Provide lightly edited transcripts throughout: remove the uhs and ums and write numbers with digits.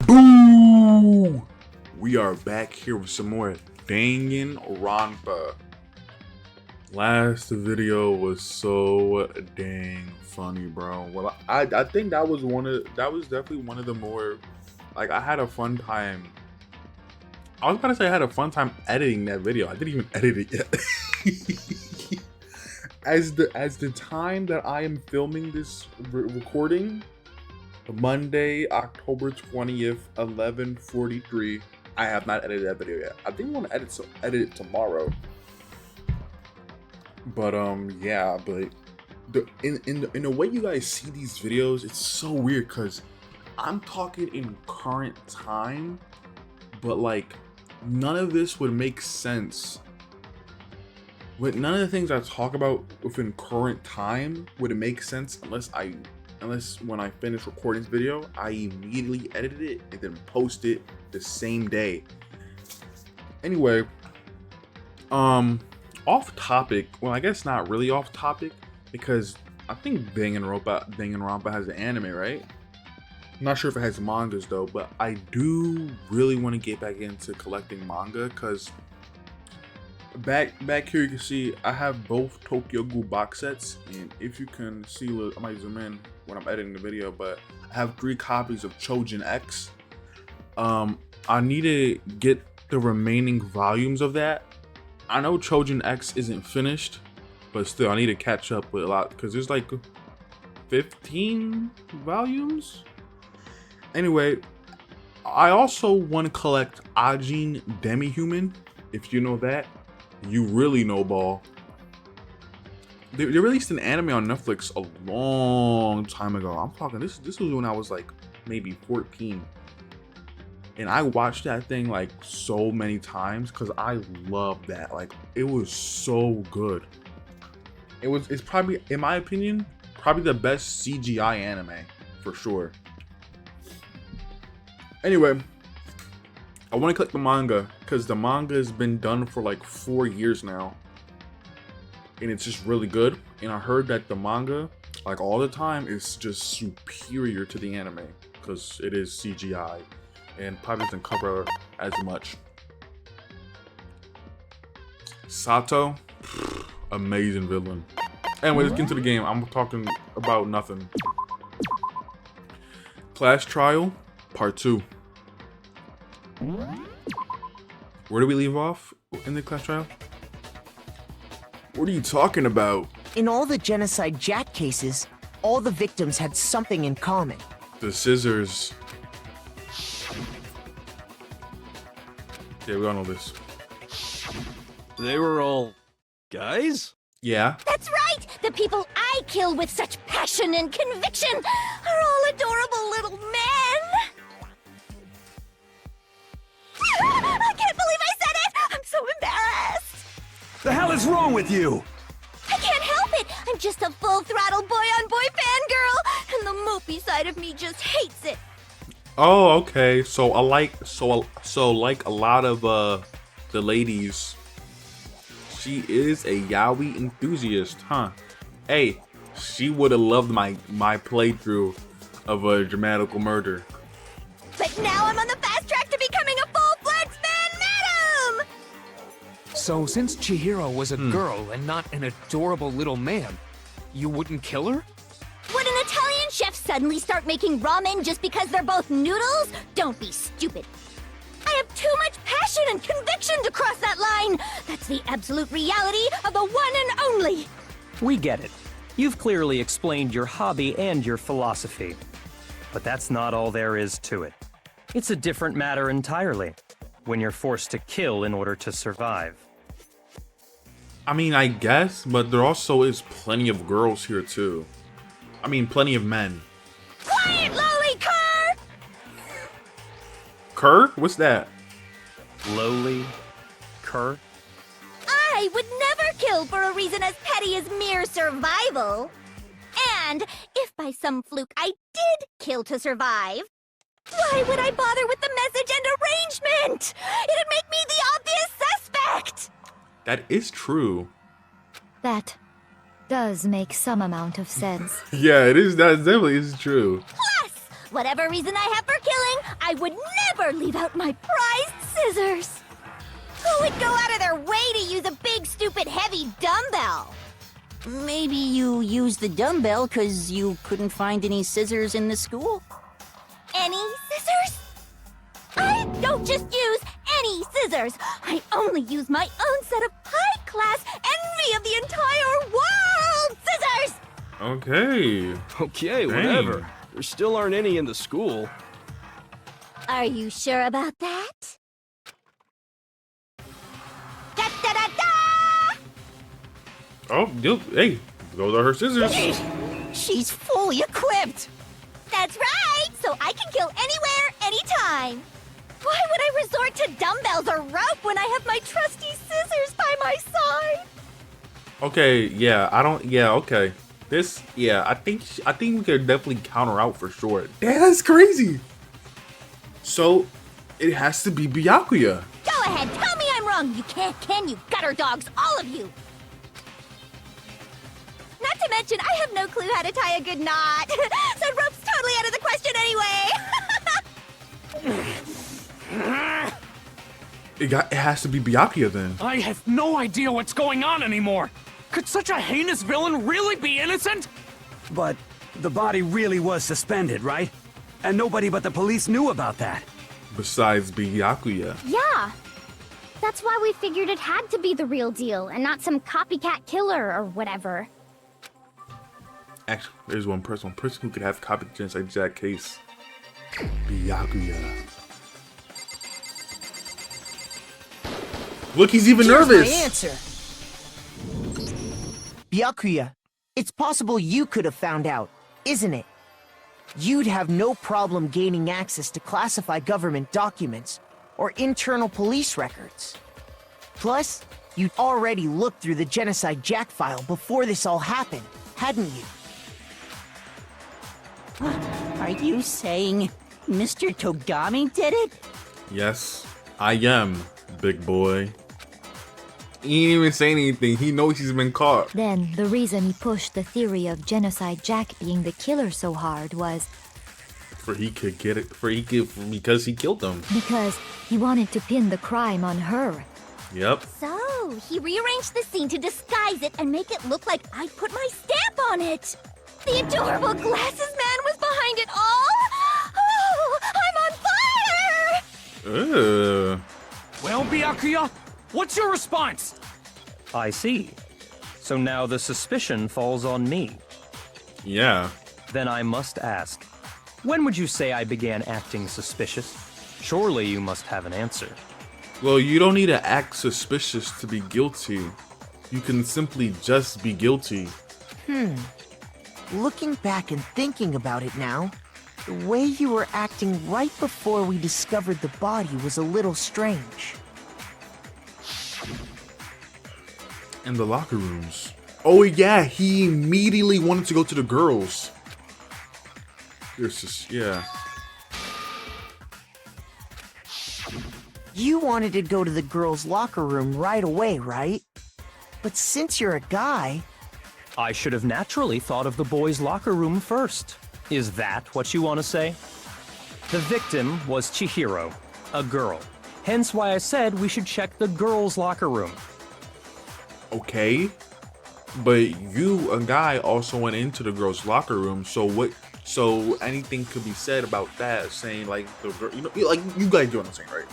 Boo! We are back here with some more Danganronpa. Last video was so dang funny, bro. Well, I think that was definitely one of the more, like, I had a fun time. I was about to say I had a fun time editing that video. I didn't even edit it yet. as the time that I am filming this recording, Monday, October 20th, 11:43. I have not edited that video yet. I think I want to edit it tomorrow. But yeah, but in the way you guys see these videos, it's so weird because I'm talking in current time, but like none of this would make sense. With none of the things I talk about within current time would it make sense unless when I finish recording this video, I immediately edit it and then post it the same day. Anyway, off topic. Well, I guess not really off topic because I think Danganronpa has an anime, right? I'm not sure if it has mangas though, but I do really want to get back into collecting manga because back here you can see I have both Tokyo Ghoul box sets, and if you can see, I might zoom in when I'm editing the video, but I have 3 copies of Chojin X. I need to get the remaining volumes of that. I know Chojin X isn't finished, but still I need to catch up with a lot because there's like 15 volumes. Anyway, I also want to collect Ajin Demi-Human. If you know that, you really know ball. They released an anime on Netflix a long time ago. I'm talking this was when I was like maybe 14. And I watched that thing like so many times because I love that. Like it was so good. It's probably, in my opinion, probably the best CGI anime for sure. Anyway, I want to collect the manga because the manga has been done for like 4 years now. And it's just really good. And I heard that the manga, like all the time, is just superior to the anime because it is CGI and probably doesn't cover as much. Sato, amazing villain. Anyway, let's get into the game. I'm talking about nothing. Class Trial, Part 2. Where do we leave off in the class trial? What are you talking about? In all the genocide Jack cases, all the victims had something in common. The scissors. Yeah, we all know this. They were all guys? Yeah. That's right! The people I kill with such passion and conviction are all adorable little men! I can't believe I said it! I'm so embarrassed! The hell is wrong with you? I can't help it! I'm just a full-throttle boy-on-boy fangirl, and the mopey side of me just hates it. Oh, okay. So like a lot of the ladies, she is a yaoi enthusiast, huh? Hey, she would have loved my playthrough of a dramatical murder. But now I'm on the fast track to becoming a full-fledged fan madam! So since Chihiro was a girl and not an adorable little man, you wouldn't kill her? Would an Italian chef suddenly start making ramen just because they're both noodles? Don't be stupid. I have too much passion and conviction to cross that line. That's the absolute reality of the one and only. We get it. You've clearly explained your hobby and your philosophy. But that's not all there is to it. It's a different matter entirely, when you're forced to kill in order to survive. I mean, I guess, but there also is plenty of girls here too. I mean, plenty of men. Quiet, lowly cur! Cur? What's that? Lowly? Cur? I would never kill for a reason as petty as mere survival. And if by some fluke I did kill to survive, why would I bother with the message and arrangement? It'd make me the obvious suspect! That is true. That does make some amount of sense. Yeah, it is. That definitely is true. Plus, Whatever reason I have for killing, I would never leave out my prized scissors. Who would go out of their way to use a big, stupid, heavy dumbbell? Maybe you used the dumbbell because you couldn't find any scissors in the school? Any scissors? I don't just use any scissors. I only use my own set of high-class envy of the entire world scissors! Okay. Okay, Dang. whatever. There still aren't any in the school. Are you sure about that? Da-da-da-da! Oh, hey, those are her scissors. She's fully equipped! That's right! So I can kill anywhere, anytime! Why would I resort to dumbbells or rope when I have my trusty scissors by my side? Okay, yeah, okay. I think we could definitely counter out for sure. Damn, that's crazy. So, it has to be Byakuya. Go ahead, tell me I'm wrong, you can you gutter dogs, all of you! Not to mention, I have no clue how to tie a good knot. So rope's totally out of the question anyway. It has to be Byakuya then. I have no idea what's going on anymore. Could such a heinous villain really be innocent? But the body really was suspended, right? And nobody but the police knew about that. Besides Byakuya. Yeah. That's why we figured it had to be the real deal and not some copycat killer or whatever. Actually, there's one person who could have copied Genocide Jack case. Byakuya. Look, he's even Here's nervous. my answer. Byakuya, it's possible you could have found out, isn't it? You'd have no problem gaining access to classified government documents or internal police records. Plus, you'd already looked through the Genocide Jack file before this all happened, hadn't you? Are you saying Mr. Togami did it? Yes, I am, big boy. He ain't even saying anything. He knows he's been caught. Then the reason he pushed the theory of Genocide Jack being the killer so hard was because he killed them. because he wanted to pin the crime on her. Yep. So, he rearranged the scene to disguise it and make it look like I put my stamp on it. The adorable glasses man was behind it all. Oh, I'm on fire! Well, Byakuya, what's your response? I see. So now the suspicion falls on me. Yeah. Then I must ask, when would you say I began acting suspicious? Surely you must have an answer. Well, you don't need to act suspicious to be guilty. You can simply just be guilty. Looking back and thinking about it now, the way you were acting right before we discovered the body was a little strange. And the locker rooms. Oh yeah, he immediately wanted to go to the girls. There's just, yeah. You wanted to go to the girls' locker room right away, right? But since you're a guy, I should have naturally thought of the boys' locker room first. Is that what you want to say? The victim was Chihiro, a girl. Hence why I said we should check the girls' locker room. Okay. But you, a guy, also went into the girls' locker room, so anything could be said about that, saying like the girl, like you guys do what I'm saying, right?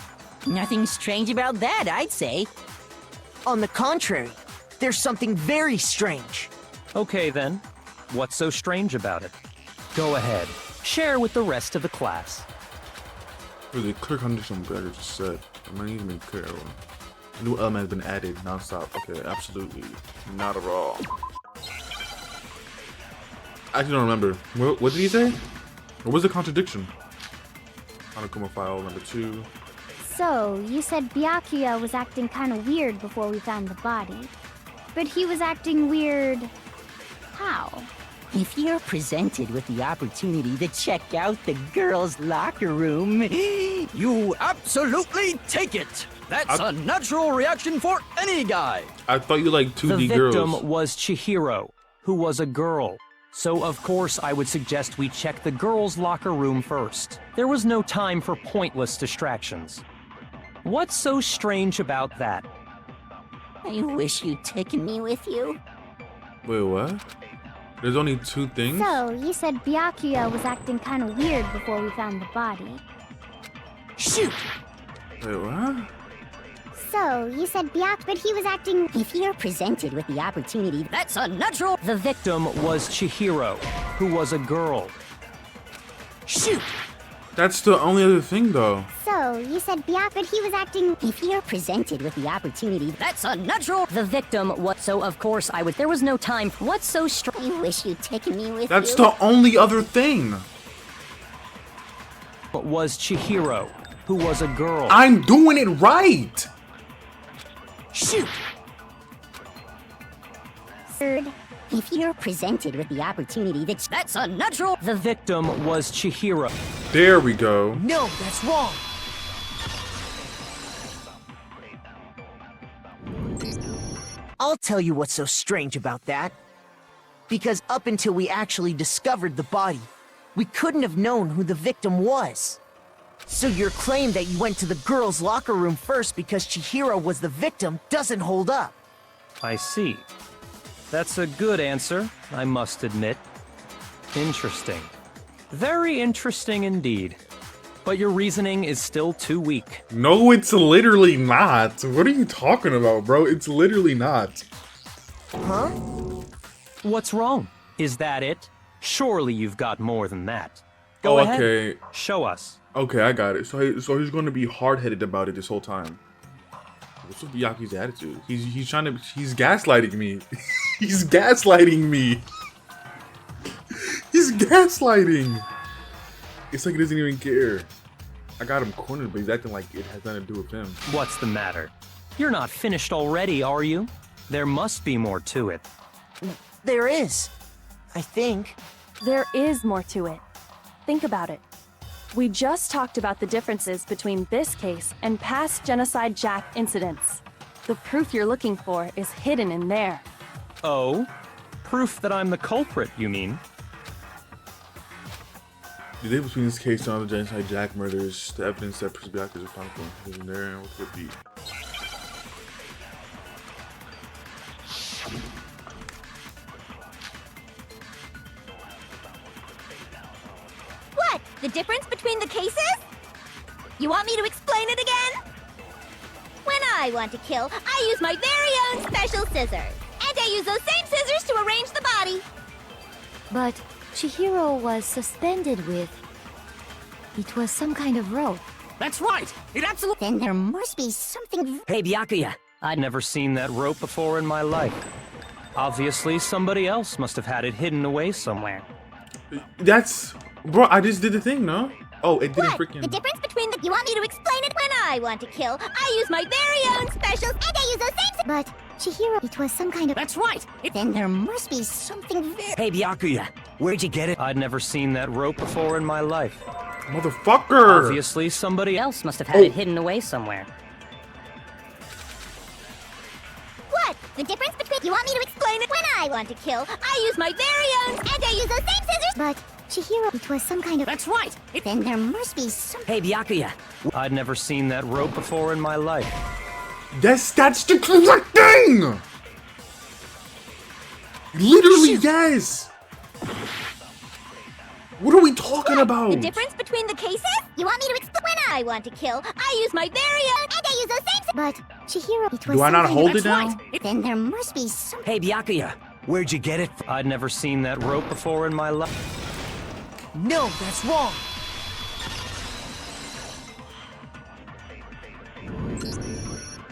Nothing strange about that, I'd say. on the contrary, there's something very strange. Okay then, what's so strange about it? Go ahead, share with the rest of the class. For the clear condition better just said, I might need to make clear. A new element has been added non-stop. Okay, absolutely. Not at all. I actually don't remember. What did he say? What was the contradiction? Hanakuma file number 2. So, you said Byakuya was acting kind of weird before we found the body. But he was acting weird... how? If you're presented with the opportunity to check out the girls' locker room, You absolutely take it! That's a natural reaction for any guy! I thought you liked 2D The girls. victim was Chihiro, who was a girl. so of course I would suggest we check the girls' locker room first. There was no time for pointless distractions. What's so strange about that? I wish you'd taken me with you. Wait, what? There's only two things? So, you said Byakuya was acting kind of weird before we found the body. Shoot! Wait, what? So, you said but he was acting... If you're presented with the opportunity, That's unnatural. The victim was Chihiro, who was a girl. Shoot! That's the only other thing, though. So, you said but he was acting... if you're presented with the opportunity, That's unnatural. the victim was, so of course I would. There was no time. What's so strange? I wish you'd taken me with That's you. the only other thing. But was Chihiro, who was a girl. I'm doing it right. Shoot! Third. If you're presented with the opportunity, That's unnatural. The victim was Chihiro. There we go. No, that's wrong. I'll tell you what's so strange about that. Because up until we actually discovered the body, we couldn't have known who the victim was. So your claim that you went to the girls' locker room first because Chihiro was the victim doesn't hold up. I see. That's a good answer, I must admit. Interesting. Very interesting indeed. But your reasoning is still too weak. No, it's literally not. What are you talking about, bro? It's literally not. Huh? What's wrong? Is that it? Surely you've got more than that. Go ahead. Okay. Show us. Okay, I got it. So he's going to be hard-headed about it this whole time. What's with Byakuya's attitude? He's trying to... He's gaslighting me. He's gaslighting me. He's gaslighting. It's like he doesn't even care. I got him cornered, but he's acting like it has nothing to do with him. What's the matter? You're not finished already, are you? There must be more to it. There is. I think. There is more to it. Think about it. We just talked about the differences between this case and past Genocide Jack incidents. The proof you're looking for is hidden in there. Oh? Proof that I'm the culprit, you mean? The difference between this case and other Genocide Jack murders, the evidence that proves Byakuya is responsible isn't there, and what could it be? What? The difference between the cases? You want me to explain it again? When I want to kill, I use my very own special scissors. And I use those same scissors to arrange the body. But Chihiro was suspended with... It was some kind of rope. That's right. It absolutely. then there must be something. Hey, Byakuya. I'd never seen that rope before in my life. Obviously, somebody else must have had it hidden away somewhere. That's... Bro, I just did the thing, no? Oh, it didn't What? freaking... The difference between the... You want me to explain it? When I want to kill, I use my very own special... And I use those same... But, Chihiro, it was some kind of... That's right. Then there must be something very. Hey, Byakuya. Where'd you get it? I'd never seen that rope before in my life. Motherfucker! Obviously, somebody else. Else must have had it hidden away somewhere. What? The difference between... You want me to explain it? When I want to kill, I use my very own... And I use those same scissors... But, Chihiro, it was some kind of... That's right. Then there must be some. Hey, Byakuya. I'd never seen that rope before in my life. That's the correct thing! Literally, yes! What are we talking about? The difference between the cases? You want me to explain? When I want to kill, I use my very own... And I use those same... But, Chihiro, it was Do I some not kind hold of... it That's down? right. Then there must be some. Hey, Byakuya. Where'd you get it? I'd never seen that rope before in my life. No, that's wrong.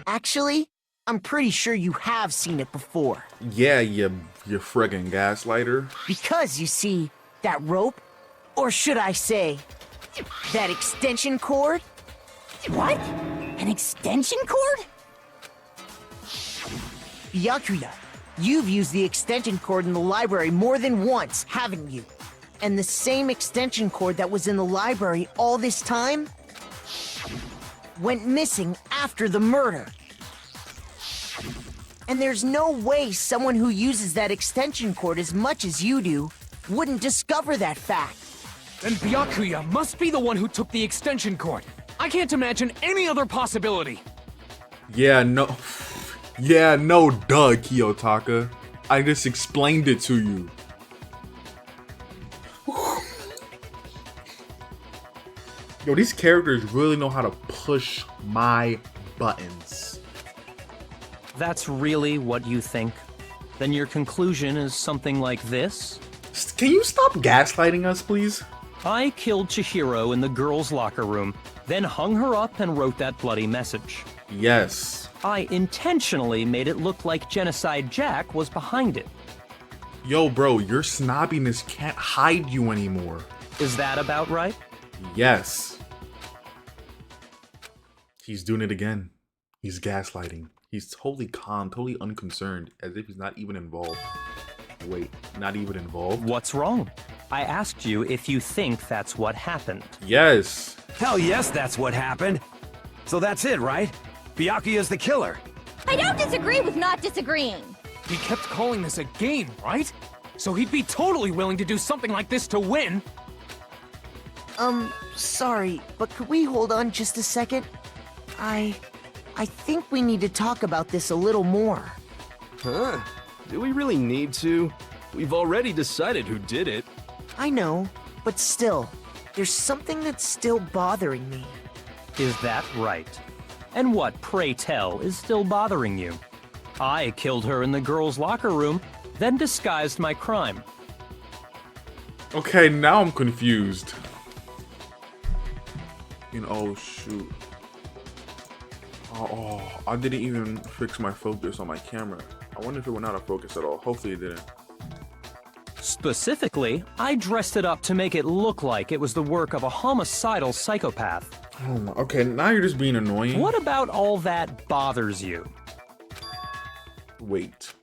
Actually, I'm pretty sure you have seen it before. Yeah, you friggin' gaslighter. Because, you see, that rope, or should I say, that extension cord? What? An extension cord? Byakuya, you've used the extension cord in the library more than once, haven't you? And the same extension cord that was in the library all this time went missing after the murder. And there's no way someone who uses that extension cord as much as you do wouldn't discover that fact. Then Byakuya must be the one who took the extension cord. I can't imagine any other possibility. Yeah, no. Yeah, no, duh, Kiyotaka. I just explained it to you. Yo, these characters really know how to push my buttons. That's really what you think? Then your conclusion is something like this? Can you stop gaslighting us, please? I killed Chihiro in the girls' locker room, then hung her up and wrote that bloody message. Yes. I intentionally made it look like Genocide Jack was behind it. Yo, bro, your snobbiness can't hide you anymore. Is that about right? Yes. He's doing it again. He's gaslighting. He's totally calm, totally unconcerned, as if he's not even involved. Wait, not even involved? What's wrong? I asked you if you think that's what happened. Yes. Hell yes, that's what happened. So that's it, right? Byakuya's the killer. I don't disagree with not disagreeing. He kept calling this a game, right? So he'd be totally willing to do something like this to win. Sorry, but could we hold on just a second? I think we need to talk about this a little more. Huh? Do we really need to? We've already decided who did it. I know, but still, there's something that's still bothering me. Is that right? And what, pray tell, is still bothering you? I killed her in the girls' locker room, then disguised my crime. Okay, now I'm confused. Oh shoot. Oh, I didn't even fix my focus on my camera. I wonder if it went out of focus at all. Hopefully it didn't. Specifically, I dressed it up to make it look like it was the work of a homicidal psychopath. Oh my, okay, now you're just being annoying. What about all that bothers you? Wait,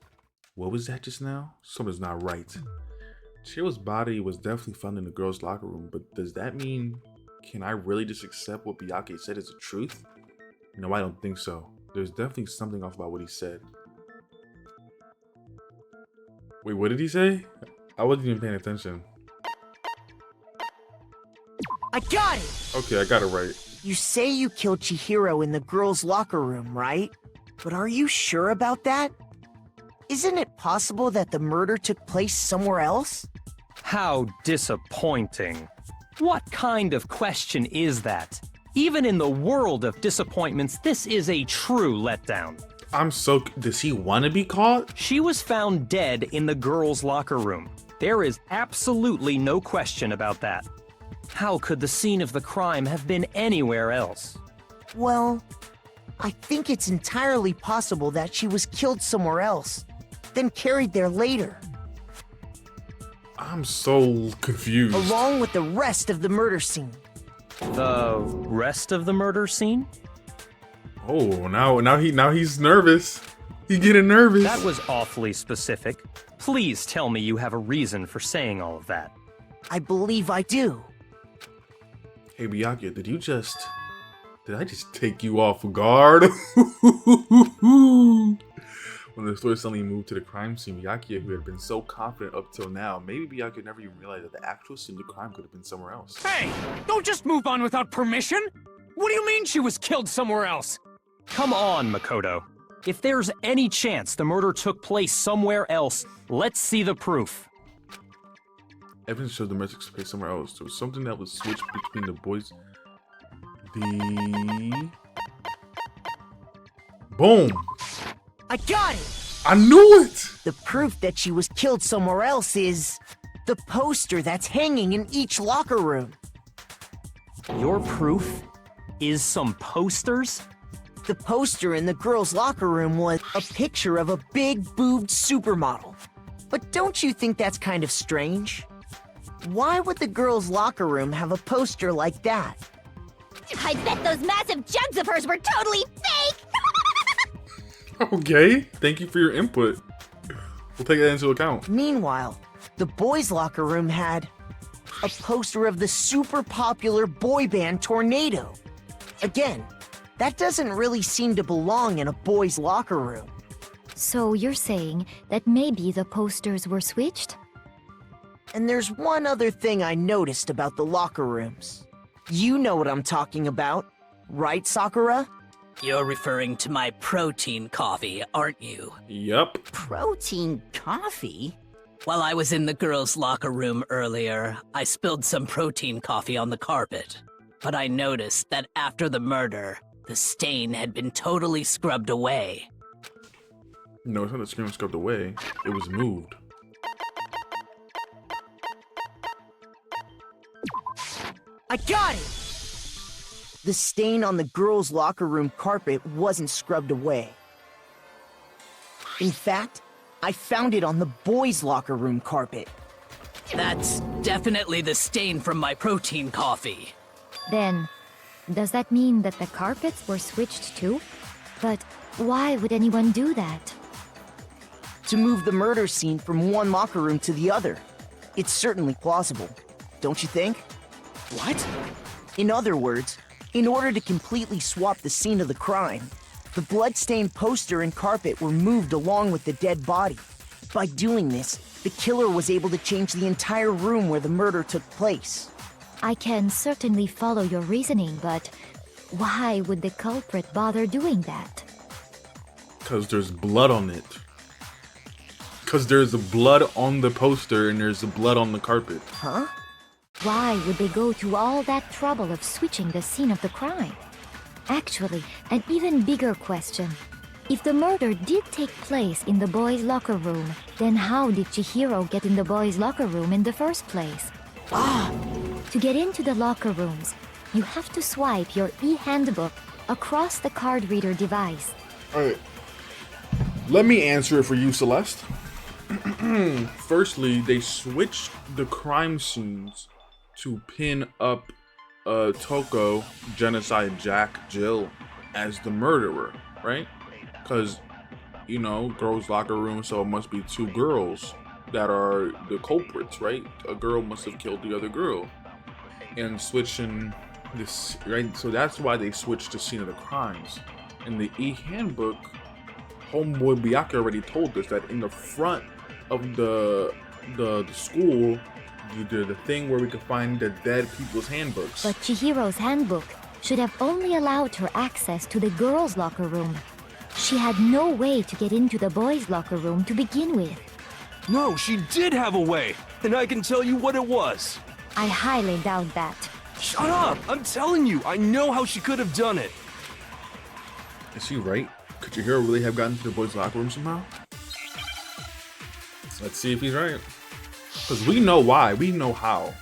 what was that just now? Something's not right. Chihiro's body was definitely found in the girls' locker room, but does that mean, can I really just accept what Byakuya said is the truth? No, I don't think so. There's definitely something off about what he said. Wait, what did he say? I wasn't even paying attention. I got it! Okay, I got it right. You say you killed Chihiro in the girls' locker room, right? But are you sure about that? Isn't it possible that the murder took place somewhere else? How disappointing. What kind of question is that? Even in the world of disappointments, this is a true letdown. Does he want to be caught? She was found dead in the girls' locker room. There is absolutely no question about that. How could the scene of the crime have been anywhere else? Well, I think it's entirely possible that she was killed somewhere else, then carried there later. I'm so confused. Along with the rest of the murder scene. The rest of the murder scene? Oh, now he's nervous. He's getting nervous. That was awfully specific. Please tell me you have a reason for saying all of that. I believe I do. Hey Byakuya, did I just take you off guard? When the story suddenly moved to the crime scene, Byakuya, who had been so confident up till now, maybe Byakuya never even realized that the actual scene of the crime could have been somewhere else. Hey, don't just move on without permission! What do you mean she was killed somewhere else? Come on, Makoto. If there's any chance the murder took place somewhere else, let's see the proof. Evidence showed the murder took place somewhere else. There was something that was switched between the boys. Boom! I got it! I knew it! The proof that she was killed somewhere else is the poster that's hanging in each locker room. Your proof is some posters? The poster in the girls' locker room was a picture of a big-boobed supermodel. But don't you think that's kind of strange? Why would the girls' locker room have a poster like that? I bet those massive jugs of hers were totally fake! Okay, thank you for your input. We'll take that into account. Meanwhile, the boys' locker room had a poster of the super popular boy band Tornado. Again, that doesn't really seem to belong in a boys' locker room. So you're saying that maybe the posters were switched? And there's one other thing I noticed about the locker rooms. You know what I'm talking about, right, Sakura? You're referring to my protein coffee, aren't you? Yup. Protein coffee? While I was in the girls' locker room earlier, I spilled some protein coffee on the carpet. But I noticed that after the murder, the stain had been totally scrubbed away. No, it's not the screen was scrubbed away. It was moved. I got it! The stain on the girls' locker room carpet wasn't scrubbed away. In fact, I found it on the boys' locker room carpet. That's definitely the stain from my protein coffee. Then, does that mean that the carpets were switched too? But why would anyone do that? To move the murder scene from one locker room to the other. It's certainly plausible, don't you think? What? In other words, in order to completely swap the scene of the crime, the blood-stained poster and carpet were moved along with the dead body. By doing this, the killer was able to change the entire room where the murder took place. I can certainly follow your reasoning, but why would the culprit bother doing that? Because there's blood on it. Because there's blood on the poster and there's blood on the carpet. Huh? Why would they go to all that trouble of switching the scene of the crime? Actually, an even bigger question. If the murder did take place in the boys' locker room, then how did Chihiro get in the boys' locker room in the first place? To get into the locker rooms, you have to swipe your e-handbook across the card reader device. Alright. Let me answer it for you, Celeste. Firstly, they switched the crime scenes to pin up Toko, Genocide Jack, Jill as the murderer, right? Because, you know, girls' locker room, so it must be two girls that are the culprits, right? A girl must have killed the other girl. And switching this, right? So that's why they switched the scene of the crimes. In the e-handbook, Homeboy Byakuya already told us that in the front of the school, the thing where we could find the dead people's handbooks. But Chihiro's handbook should have only allowed her access to the girls' locker room. She had no way to get into the boys' locker room to begin with. No, she did have a way, and I can tell you what it was. I highly doubt that. Shut up! I'm telling you, I know how she could have done it. Is he right? Could Chihiro really have gotten to the boys' locker room somehow? Let's see if he's right. Because we know why. We know how.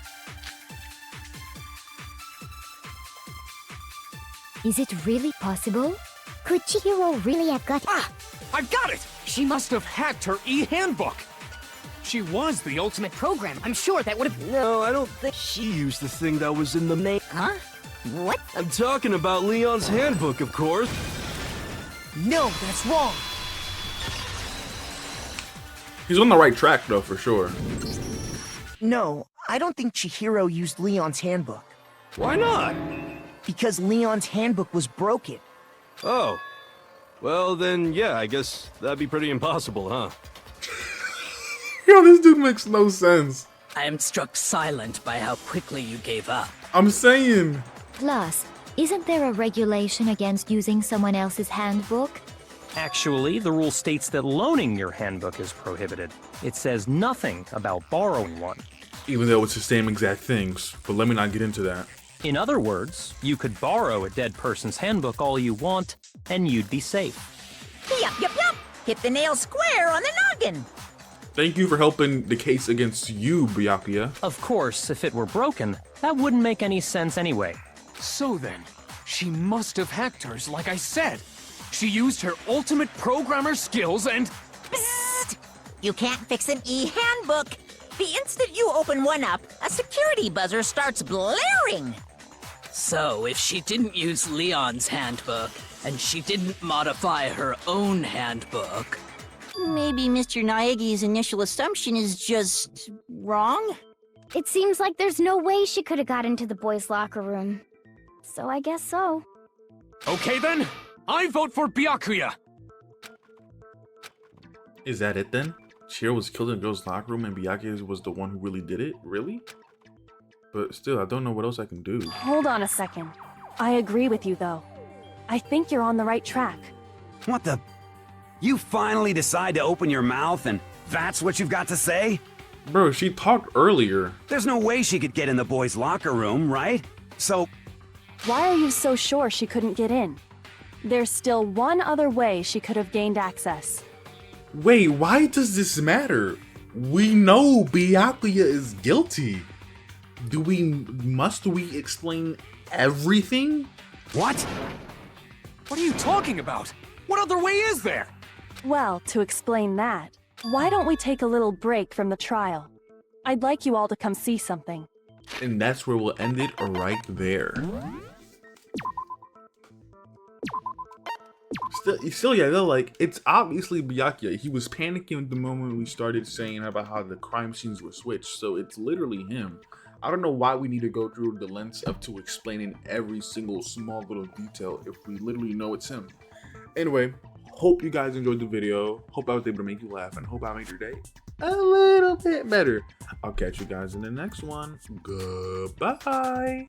Is it really possible? Could Chihiro really have got... I've got it! She must have hacked her e-handbook. She was the ultimate program. I'm sure that would have... No, I don't think she used the thing that was in the main... Huh? What? I'm talking about Leon's handbook, of course. No, that's wrong. He's on the right track, though, for sure. No, I don't think Chihiro used Leon's handbook. Why not? Because Leon's handbook was broken. Oh. Well, then, yeah, I guess that'd be pretty impossible, huh? Yo, this dude makes no sense. I am struck silent by how quickly you gave up. I'm saying. Plus, isn't there a regulation against using someone else's handbook? Actually, the rule states that loaning your handbook is prohibited. It says nothing about borrowing one. Even though it's the same exact things. But let me not get into that. In other words, you could borrow a dead person's handbook all you want, and you'd be safe. Yup, yup, yup. Hit the nail square on the noggin. Thank you for helping the case against you, Byakuya. Of course, if it were broken, that wouldn't make any sense anyway. So then, she must have hacked hers like I said. She used her ultimate programmer skills and... Psst! You can't fix an e-handbook. The instant you open one up, a security buzzer starts blaring. So, if she didn't use Leon's handbook, and she didn't modify her own handbook... Maybe Mr. Naegi's initial assumption is just wrong? It seems like there's no way she could have got into the boys' locker room. So I guess so. Okay then, I vote for Byakuya. Is that it then? Chihiro was killed in the girl's locker room and Byakuya was the one who really did it? Really? But still, I don't know what else I can do. Hold on a second. I agree with you, though. I think you're on the right track. What the? You finally decide to open your mouth and that's what you've got to say? Bro, she talked earlier. There's no way she could get in the boys' locker room, right? So, Why are you so sure she couldn't get in? There's still one other way she could have gained access. Wait, why does this matter? We know Byakuya is guilty. Must we explain everything? what? What are you talking about? What other way is there? Well, to explain that, why don't we take a little break from the trial? I'd like you all to come see something. And that's where we'll end it right there. Still, yeah, they're like, it's obviously Byakuya. He was panicking the moment we started saying about how the crime scenes were switched, so it's literally him. I don't know why we need to go through the lengths up to explaining every single small little detail if we literally know it's him. Anyway, hope you guys enjoyed the video. Hope I was able to make you laugh and hope I made your day a little bit better. I'll catch you guys in the next one. Goodbye.